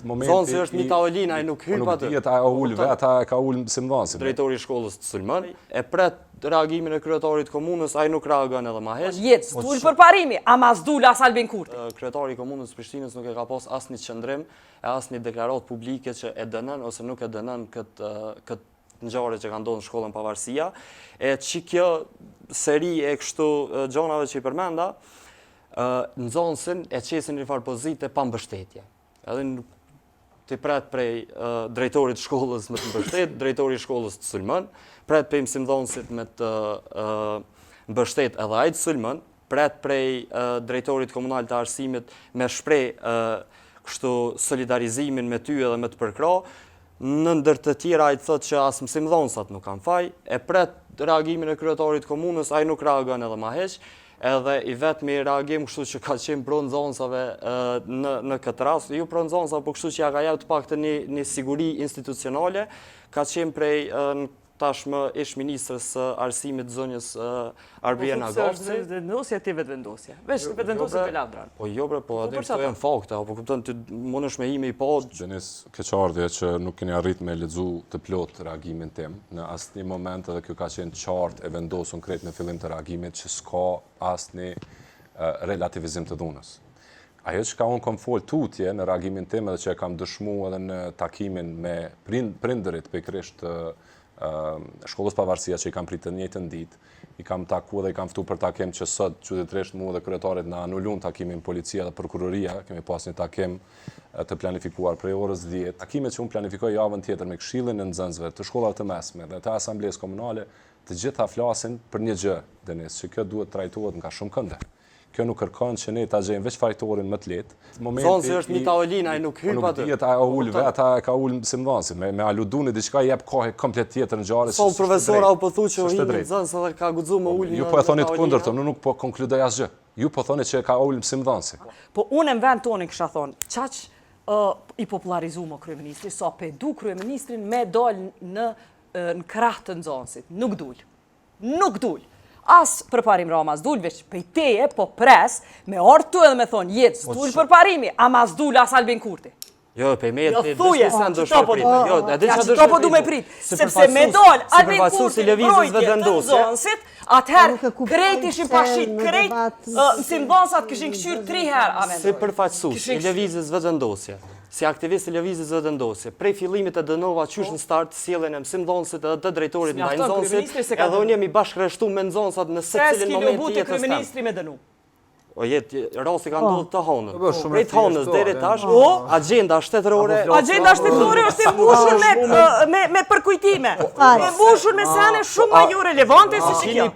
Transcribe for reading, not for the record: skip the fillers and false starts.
momenti... Zonësi është një tavolina, ai nuk hyp atë. Nuk dihet, a ul vet, a ka ul si mëdhënësi. Drejtori i shkollës të sulmon, e pret reagimin e kryetarit të komunës, ai nuk reagon edhe më heq. Jetë, s'dul për parimi, ama s'dul as Albin Kurti. Kryetari i komunës së Prishtinës nuk e ka pas asnjë qëndrim, e asnjë deklaratë publike që e dënon ose nuk e dënon këtë ngjarje që ka ndodhur në shkollën Pavarësia, e që kjo seri e kështu gjonave që i përmenda, nxënësin e qesin një farë pozite pa mbështetje. Edhe të pret prej drejtorit të shkollës me të mbështet, drejtori i shkollës të sulmon, pret prej mësimdhënësit me të mbështet edhe ai të sulmon, pret prej drejtorit komunal të arsimit me shpreh kështu solidarizimin me ty edhe me të përkra. Në ndër të tjera ai thotë që as mësimdhënësat nuk kanë faj, e pret reagimin e kryetarit të komunës, ai nuk reagon edhe më heq, edhe i vetmi reagim kështu që ka qenë pro nxënësave në këtë rast, jo pro nxënësave, por kështu që ja ka jep të paktën një siguri institucionale, ka qenë prej tashmë ish ministrës arsimit zonjës Arbiena Gofci. Vendosja ti vetvendosja. Veç vetvendosja të lavdran. Po jo bre, po atë këto janë fakte, apo kupton ti mundesh me ime i pa. Denis keqardhje që nuk keni arrit me lexu të plot reagimin tim. Në asnjë moment edhe kjo ka qenë qartë e vendosur krejt në fillim të reagimit që s'ka asnjë relativizim të dhunës. Ajo që ka unë kam folë tutje në reagimin tim edhe që e kam dëshmu edhe në takimin me prindërit pikërisht shkollës Pavarësia që i kam pritë të njëjtën ditë, i kam taku dhe i kam ftu për takim që sot qytetërisht mua dhe kryetarit na anulun takimin policia dhe prokuroria, kemi pas një takim të planifikuar prej orës 10. Takimet që unë planifikoj javën tjetër me Këshillin e Nxënësve të shkollave të mesme dhe të asamblesë komunale, të gjitha flasin për një gjë, Denis, që kjo duhet trajtohet nga shumë kënde. Kjo nuk kërkon që ne ta gjejmë veç fajtorin më të lehtë. Zonësi është një tavolina, ai nuk hyp atë. Nuk dihet, a ul vet, a ka ul si mëdhënësi, me aluduni diçka jep kohë komplet tjetër ngjarjes. Po profesora u po thu që u nxënës edhe ka guxuar më ul. Ju po e thoni të kundërtën, unë nuk po konkludoj asgjë. Ju po thoni që ka ul si mëdhënësi. Po unë në vend tonë kisha thonë, çaq i popularizuar kryeministri, sa pe du kryeministrin me dal në krah të nxënësit. Nuk dul. Nuk dul. As përparim Rama s'dul, veç pejteje, po pres, me ortu edhe me thonë, jetë s'dul përparimi, ama s'dul as Albin Kurti. Jo, pe me Jo thuje, qëto po du me prit, sepse me dol Albin Kurti mbrojtje të nxënësit, atëherë krejt ishin pashit, krejt mësimdhënësat kishin këshyr 3 herë. Si përfaqësues i lëvizjes vetëvendosje, si aktivist i lëvizjes vetëvendosje, prej fillimit të dënova qysh në start sjelljen e mësimdhënësit edhe të drejtorit ndaj nxënësit, edhe unë jam i bashkërreshtuar me nxënësat në secilin moment të jetës tënde. Kryeministri me dënu. O jetë, rasti ka ndodhur të Honës. Prej të Honës deri tash, agjenda shtetërore. Agjenda shtetërore është e mbushur me përkujtime. E mbushur me sene shumë më jo relevante se që kjo.